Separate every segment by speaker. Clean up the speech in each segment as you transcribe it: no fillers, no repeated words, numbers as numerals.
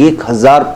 Speaker 1: 1,000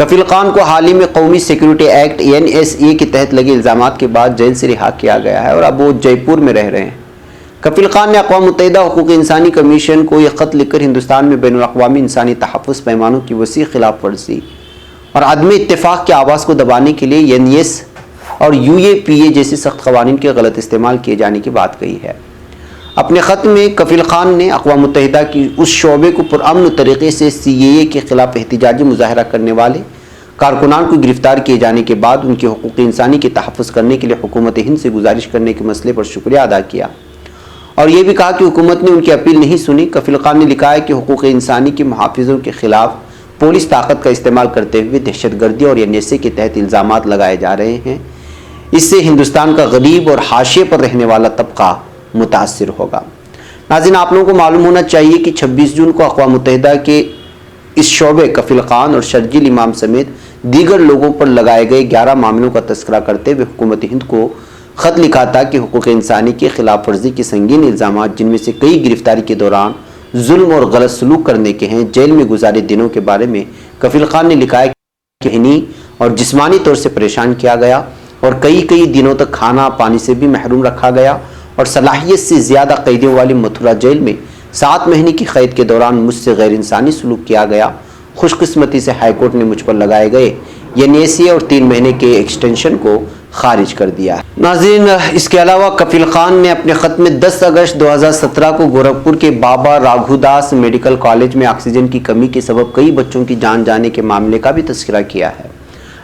Speaker 1: کفیل خان کو حال ہی میں قومی سیکیورٹی ایکٹ NSA کے تحت لگے الزامات کے بعد جیل سے رہا کیا گیا ہے اور اب وہ جے پور میں رہ رہے ہیں۔ کفیل خان نے اقوام متحدہ حقوق انسانی کمیشن کو یہ خط لکھ کر ہندوستان میں بین الاقوامی انسانی تحفظ پیمانوں کی وسیع خلاف ورزی اور عدم اتفاق کی آواز کو دبانے کے لیے NS اور UAPA جیسے سخت قوانین کے غلط استعمال کیے جانے کی بات کہی ہے۔ اپنے خط میں کفیل خان نے اقوام متحدہ کی اس شعبے کو پرامن طریقے سے CAA کے خلاف احتجاجی مظاہرہ کرنے والے کارکنان کو گرفتار کیے جانے کے بعد ان کے حقوق انسانی کے تحفظ کرنے کے لیے حکومت ہند سے گزارش کرنے کے مسئلے پر شکریہ ادا کیا اور یہ بھی کہا کہ حکومت نے ان کی اپیل نہیں سنی۔ کفیل خان نے لکھا ہے کہ حقوق انسانی کے محافظوں کے خلاف پولیس طاقت کا استعمال کرتے ہوئے دہشت گردی اور NSA کے تحت الزامات لگائے جا رہے ہیں۔ اس سے ہندوستان کا غریب اور حاشیے پر رہنے والا طبقہ متاثر ہوگا۔ ناظرین، آپ لوگوں کو معلوم ہونا چاہیے کہ 26 جون کو اقوام متحدہ کے اس شعبے کفیل خان اور شرجیل امام سمیت دیگر لوگوں پر لگائے گئے 11 معاملوں کا تذکرہ کرتے ہوئے حکومت ہند کو خط لکھا تھا کہ حقوق انسانی کی خلاف ورزی کے سنگین الزامات، جن میں سے کئی گرفتاری کے دوران ظلم اور غلط سلوک کرنے کے ہیں، جیل میں گزارے دنوں کے بارے میں کفیل خان نے لکھا ہے کہ ذہنی اور جسمانی طور سے پریشان کیا گیا اور کئی دنوں تک کھانا پانی سے بھی محروم رکھا گیا اور صلاحیت سے زیادہ قیدیوں والی متھرا جیل میں 7 مہینے کی قید کے دوران مجھ سے غیر انسانی سلوک کیا گیا۔ خوش قسمتی سے ہائی کورٹ نے مجھ پر لگائے گئے NSA اور 3 مہینے کے ایکسٹینشن کو خارج کر دیا ہے۔ ناظرین، اس کے علاوہ کفیل خان نے اپنے خط میں 10 اگست 2017 کو گورکھپور کے بابا راگھو داس میڈیکل کالج میں آکسیجن کی کمی کے سبب کئی بچوں کی جان جانے کے معاملے کا بھی تذکرہ کیا ہے۔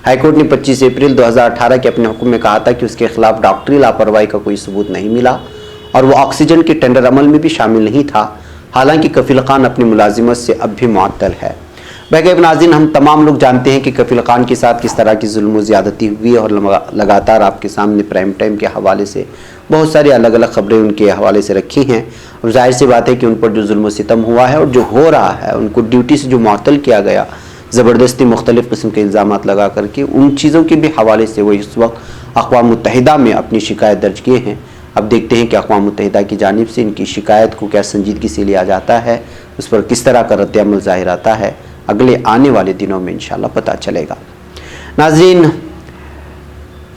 Speaker 1: ہائی کورٹ نے 25 اپریل 2018 کے اپنے حکم میں کہا تھا کہ اس کے خلاف ڈاکٹری لاپرواہی کا کوئی ثبوت نہیں ملا اور وہ آکسیجن کے ٹینڈر عمل میں بھی شامل نہیں تھا، حالانکہ کفیل خان اپنی ملازمت سے اب بھی معطل ہے۔ بہرکیف ناظرین، ہم تمام لوگ جانتے ہیں کہ کفیل خان کے ساتھ کس طرح کی ظلم و زیادتی ہوئی اور لگاتار آپ کے سامنے پرائم ٹائم کے حوالے سے بہت ساری الگ خبریں ان کے حوالے سے رکھی ہیں۔ اور ظاہر سی بات ہے کہ ان پر جو ظلم و ستم ہوا ہے اور جو ہو رہا ہے، ان کو ڈیوٹی سے جو معطل کیا گیا زبردستی مختلف قسم کے الزامات لگا کر کے، ان چیزوں کے بھی حوالے سے وہ اس وقت اقوام متحدہ میں اپنی شکایت درج کیے ہیں۔ اب دیکھتے ہیں کہ اقوام متحدہ کی جانب سے ان کی شکایت کو کیا سنجیدگی سے لیا جاتا ہے، اس پر کس طرح کا رد عمل ظاہر آتا ہے، اگلے آنے والے دنوں میں انشاءاللہ پتہ چلے گا۔ ناظرین،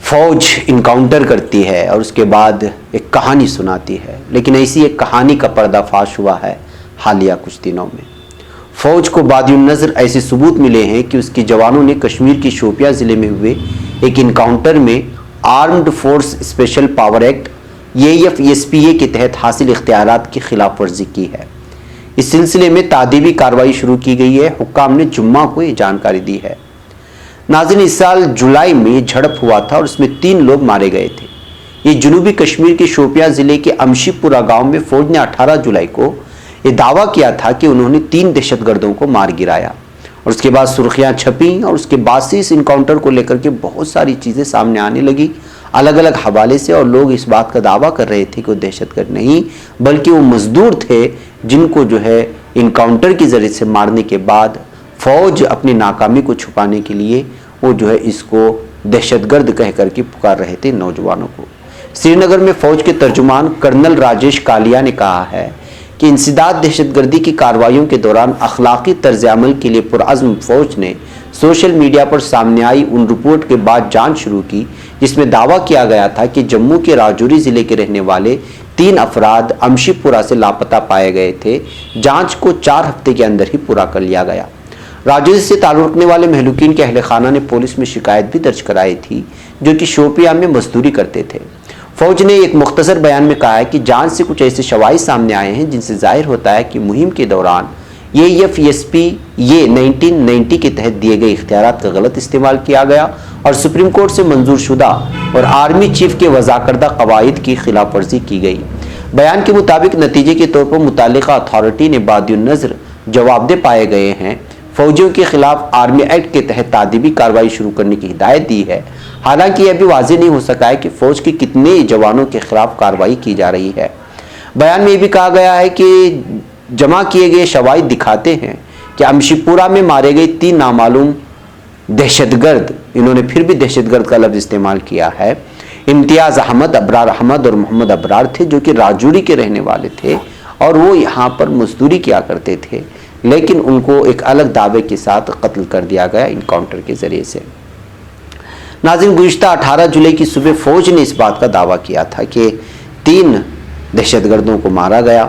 Speaker 1: فوج انکاؤنٹر کرتی ہے اور اس کے بعد ایک کہانی سناتی ہے، لیکن ایسی ایک کہانی کا پردہ فاش ہوا ہے حالیہ کچھ دنوں میں۔ فوج کو بادی النظر ایسے ثبوت ملے ہیں کہ اس کے جوانوں نے کشمیر کی شوپیاں ضلع میں ہوئے ایک انکاؤنٹر میں armed force special power act AFSPA کے تحت حاصل اختیارات کی خلاف ورزی کی ہے۔ اس سلسلے میں تعدیبی کارروائی شروع کی گئی ہے۔ حکام نے جمعہ کو یہ جانکاری دی ہے۔ ناظرین، اس سال جولائی میں جھڑپ ہوا تھا اور اس میں 3 لوگ مارے گئے تھے۔ یہ جنوبی کشمیر کے شوپیاں ضلع کے امشی پورہ گاؤں میں فوج نے 18 جولائی کو یہ دعویٰ کیا تھا کہ انہوں نے 3 دہشت گردوں کو مار گرایا اور اس کے بعد سرخیاں چھپیں اور اس کے بعد سے اس انکاؤنٹر کو لے کر کے بہت ساری چیزیں سامنے آنے لگی الگ حوالے سے، اور لوگ اس بات کا دعویٰ کر رہے تھے کہ وہ دہشت گرد نہیں بلکہ وہ مزدور تھے جن کو جو ہے انکاؤنٹر کے ذریعے سے مارنے کے بعد فوج اپنی ناکامی کو چھپانے کے لیے وہ جو ہے اس کو دہشت گرد کہہ کر کے پکار رہے تھے نوجوانوں کو۔ سری نگر میں فوج کے ترجمان کرنل راجیش کالیا نے کہا ہے کہ انسداد دہشت گردی کی کارروائیوں کے دوران اخلاقی طرز عمل کے لیے پرعزم فوج نے سوشل میڈیا پر سامنے آئی ان رپورٹ کے بعد جانچ شروع کی جس میں دعویٰ کیا گیا تھا کہ جموں کے راجوری ضلع کے رہنے والے 3 افراد امشی پورہ سے لاپتہ پائے گئے تھے۔ جانچ کو 4 ہفتے کے اندر ہی پورا کر لیا گیا۔ راجوری سے تعلق رکھنے والے مہلوکین کے اہل خانہ نے پولیس میں شکایت بھی درج کرائی تھی جو کہ شوپیاں میں مزدوری کرتے تھے۔ فوج نے ایک مختصر بیان میں کہا ہے کہ جانچ سے کچھ ایسے شواہد سامنے آئے ہیں جن سے ظاہر ہوتا ہے کہ مہم کے دوران AFSPA 1990 کے تحت دیے گئے اختیارات کا غلط استعمال کیا گیا اور سپریم کورٹ سے منظور شدہ اور آرمی چیف کے وضع کردہ قواعد کی خلاف ورزی کی گئی۔ بیان کے مطابق نتیجے کے طور پر متعلقہ اتھارٹی نے بعد النظر جواب دہ پائے گئے ہیں، فوجیوں کے خلاف آرمی ایکٹ کے تحت تعدیبی کارروائی شروع کرنے کی ہدایت دی ہے۔ حالانکہ یہ ابھی واضح نہیں ہو سکا ہے کہ فوج کے کتنے جوانوں کے خلاف کارروائی کی جا رہی ہے۔ بیان میں یہ بھی کہا گیا ہے کہ جمع کیے گئے شواہد دکھاتے ہیں کہ امشی پورہ میں مارے گئے 3 نامعلوم دہشت گرد، انہوں نے پھر بھی دہشت گرد کا لفظ استعمال کیا ہے، امتیاز احمد، ابرار احمد اور محمد ابرار تھے جو کہ راجوری کے رہنے والے تھے اور وہ یہاں پر مزدوری کیا کرتے تھے۔ لیکن ان کو ایک الگ دعوے کے ساتھ قتل کر دیا گیا انکاؤنٹر کے ذریعے سے۔ ناظرین، گزشتہ 18 جولائی کی صبح فوج نے اس بات کا دعویٰ کیا تھا کہ 3 دہشت گردوں کو مارا گیا،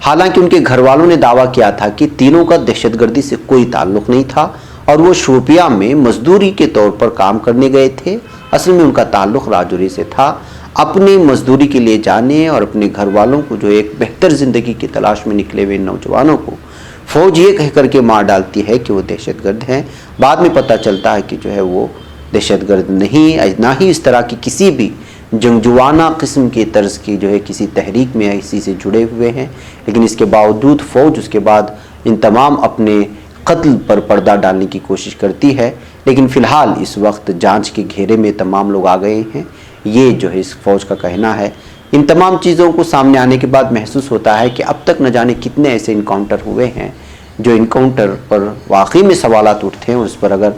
Speaker 1: حالانکہ ان کے گھر والوں نے دعویٰ کیا تھا کہ تینوں کا دہشت گردی سے کوئی تعلق نہیں تھا اور وہ شوپیاں میں مزدوری کے طور پر کام کرنے گئے تھے۔ اصل میں ان کا تعلق راجوری سے تھا۔ اپنی مزدوری کے لیے جانے اور اپنے گھر والوں کو جو ایک بہتر زندگی کی تلاش میں نکلے ہوئے نوجوانوں کو فوج یہ کہہ کر کے مار ڈالتی ہے کہ وہ دہشت گرد ہیں۔ بعد میں پتہ چلتا ہے کہ جو ہے وہ دہشت گرد نہیں، نہ ہی اس طرح کی کسی بھی جنگجوانہ قسم کی طرز کی جو ہے کسی تحریک میں اسی سے جڑے ہوئے ہیں، لیکن اس کے باوجود فوج اس کے بعد ان تمام اپنے قتل پر پردہ ڈالنے کی کوشش کرتی ہے۔ لیکن فی الحال اس وقت جانچ کے گھیرے میں تمام لوگ آ گئے ہیں، یہ جو ہے اس فوج کا کہنا ہے۔ ان تمام چیزوں کو سامنے آنے کے بعد محسوس ہوتا ہے کہ اب تک نہ جانے کتنے ایسے انکاؤنٹر ہوئے ہیں جو انکاؤنٹر پر واقعی میں سوالات اٹھتے ہیں، اور اس پر اگر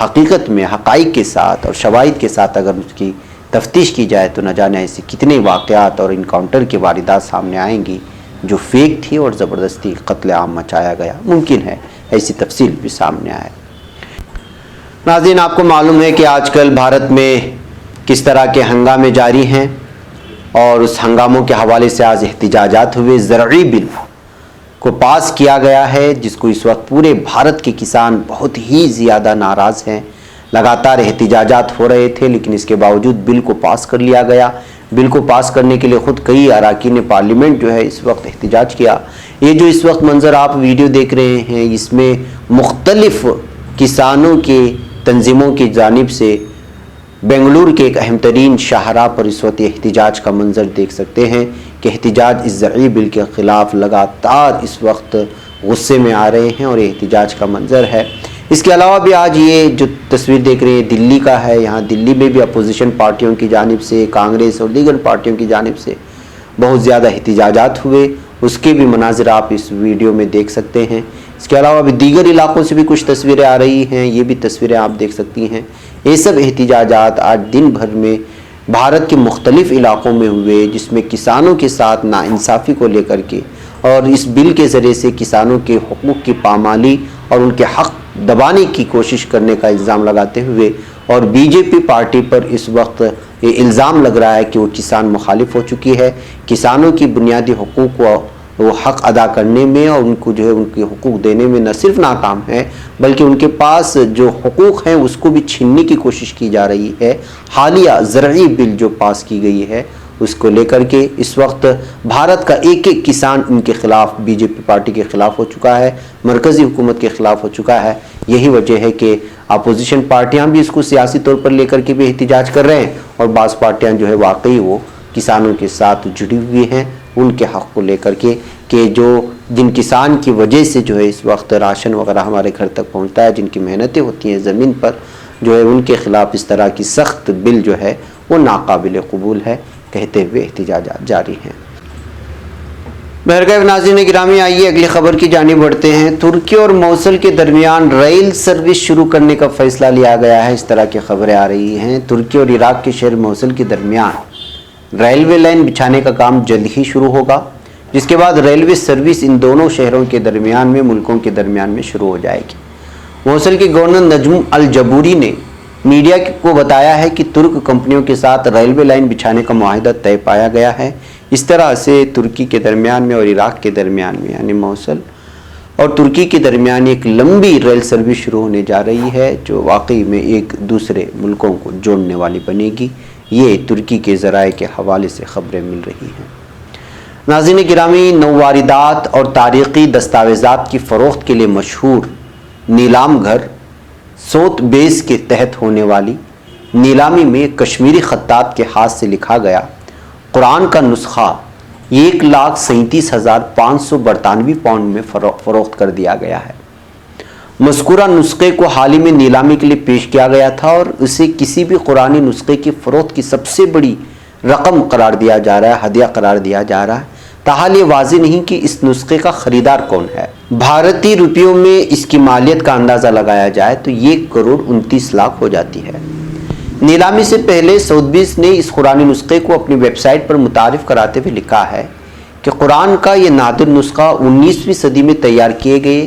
Speaker 1: حقیقت میں حقائق کے ساتھ اور شواہد کے ساتھ اگر اس کی تفتیش کی جائے تو نہ جانے ایسے کتنے واقعات اور انکاؤنٹر کی واردات سامنے آئیں گی جو فیک تھی اور زبردستی قتل عام مچایا گیا۔ ممکن ہے ایسی تفصیل بھی سامنے آئے۔ ناظرین، آپ کو معلوم ہے کہ آج کل بھارت میں کس طرح کے ہنگامے جاری ہیں، اور اس ہنگاموں کے حوالے سے آج احتجاجات ہوئے۔ زرعی بل کو پاس کیا گیا ہے جس کو اس وقت پورے بھارت کے کسان بہت ہی زیادہ ناراض ہیں۔ لگاتار احتجاجات ہو رہے تھے، لیکن اس کے باوجود بل کو پاس کر لیا گیا۔ بل کو پاس کرنے کے لیے خود کئی اراکین پارلیمنٹ جو ہے اس وقت احتجاج کیا۔ یہ جو اس وقت منظر آپ ویڈیو دیکھ رہے ہیں، اس میں مختلف کسانوں کے تنظیموں کی جانب سے بنگلور کے ایک اہم ترین شاہراہ پر اس وقت احتجاج کا منظر دیکھ سکتے ہیں کہ احتجاج اس زرعی بل کے خلاف لگاتار اس وقت غصے میں آ رہے ہیں، اور یہ احتجاج کا منظر ہے۔ اس کے علاوہ بھی آج یہ جو تصویر دیکھ رہے ہیں دلی کا ہے، یہاں دلی میں بھی اپوزیشن پارٹیوں کی جانب سے، کانگریس اور دیگر پارٹیوں کی جانب سے بہت زیادہ احتجاجات ہوئے، اس کے بھی مناظر آپ اس ویڈیو میں دیکھ سکتے ہیں۔ اس کے علاوہ بھی دیگر علاقوں سے بھی کچھ تصویریں آ رہی ہیں، یہ بھی تصویریں آپ دیکھ سکتی ہیں۔ یہ سب احتجاجات آج دن بھر میں بھارت کے مختلف علاقوں میں ہوئے، جس میں کسانوں کے ساتھ ناانصافی کو لے کر کے اور اس بل کے ذریعے سے کسانوں کے حقوق کی پامالی اور ان کے حق دبانے کی کوشش کرنے کا الزام لگاتے ہوئے، اور بی جے پی پارٹی پر اس وقت یہ الزام لگ رہا ہے کہ وہ کسان مخالف ہو چکی ہے، کسانوں کی بنیادی حقوق کو وہ حق ادا کرنے میں اور ان کو جو ہے ان کے حقوق دینے میں نہ صرف ناکام ہے، بلکہ ان کے پاس جو حقوق ہیں اس کو بھی چھیننے کی کوشش کی جا رہی ہے۔ حالیہ زرعی بل جو پاس کی گئی ہے اس کو لے کر کے اس وقت بھارت کا ایک ایک کسان ان کے خلاف، بی جے پی پارٹی کے خلاف ہو چکا ہے، مرکزی حکومت کے خلاف ہو چکا ہے۔ یہی وجہ ہے کہ اپوزیشن پارٹیاں بھی اس کو سیاسی طور پر لے کر کے بھی احتجاج کر رہے ہیں، اور بعض پارٹیاں جو ہے واقعی وہ کسانوں کے ساتھ جڑی ہوئی ہیں ان کے حق کو لے کر کے، کہ جن کسان کی وجہ سے جو ہے اس وقت راشن وغیرہ ہمارے گھر تک پہنچتا ہے، جن کی محنتیں ہوتی ہیں زمین پر، جو ہے ان کے خلاف اس طرح کی سخت بل جو ہے وہ ناقابل قبول ہے، کہتے ہوئے احتجاجات جاری ہیں۔ بہرکیف ناظرین گرامی، آئیے اگلی خبر کی جانب بڑھتے ہیں۔ ترکی اور موصل کے درمیان ریل سروس شروع کرنے کا فیصلہ لیا گیا ہے، اس طرح کی خبریں آ رہی ہیں۔ ترکی اور عراق کے شہر موصل کے درمیان ریلوے لائن بچھانے کا کام جلد ہی شروع ہوگا، جس کے بعد ریلوے سروس ان دونوں شہروں کے درمیان میں، ملکوں کے درمیان میں شروع ہو جائے گی۔ موصل کے گورنر نجم الجبوری نے میڈیا کو بتایا ہے کہ ترک کمپنیوں کے ساتھ ریلوے لائن بچھانے کا معاہدہ طے پایا گیا ہے۔ اس طرح سے ترکی کے درمیان میں اور عراق کے درمیان میں، یعنی موصل اور ترکی کے درمیان ایک لمبی ریل سروس شروع ہونے جا رہی ہے، جو واقعی میں ایک دوسرے ملکوں کو جوڑنے والی بنے گی۔ یہ ترکی کے ذرائع کے حوالے سے خبریں مل رہی ہیں۔ ناظرین گرامی، نوواردات اور تاریخی دستاویزات کی فروخت کے لیے مشہور نیلام گھر سوت بیس کے تحت ہونے والی نیلامی میں کشمیری خطاط کے ہاتھ سے لکھا گیا قرآن کا نسخہ 1,37,500 برطانوی پاؤنڈ میں فروخت کر دیا گیا ہے۔ مذکورہ نسخے کو حال ہی میں نیلامی کے لیے پیش کیا گیا تھا، اور اسے کسی بھی قرآنی نسخے کی فروخت کی سب سے بڑی رقم قرار دیا جا رہا ہے، ہدیہ قرار دیا جا رہا ہے۔ تاحال یہ واضح نہیں کہ اس نسخے کا خریدار کون ہے۔ بھارتی روپیوں میں اس کی مالیت کا اندازہ لگایا جائے تو 1,29,00,000 ہو جاتی ہے۔ نیلامی سے پہلے سودبیس نے اس قرآنی نسخے کو اپنی ویب سائٹ پر متعارف کراتے ہوئے لکھا ہے کہ قرآن کا یہ نادر نسخہ 19ویں صدی میں تیار کیے گئے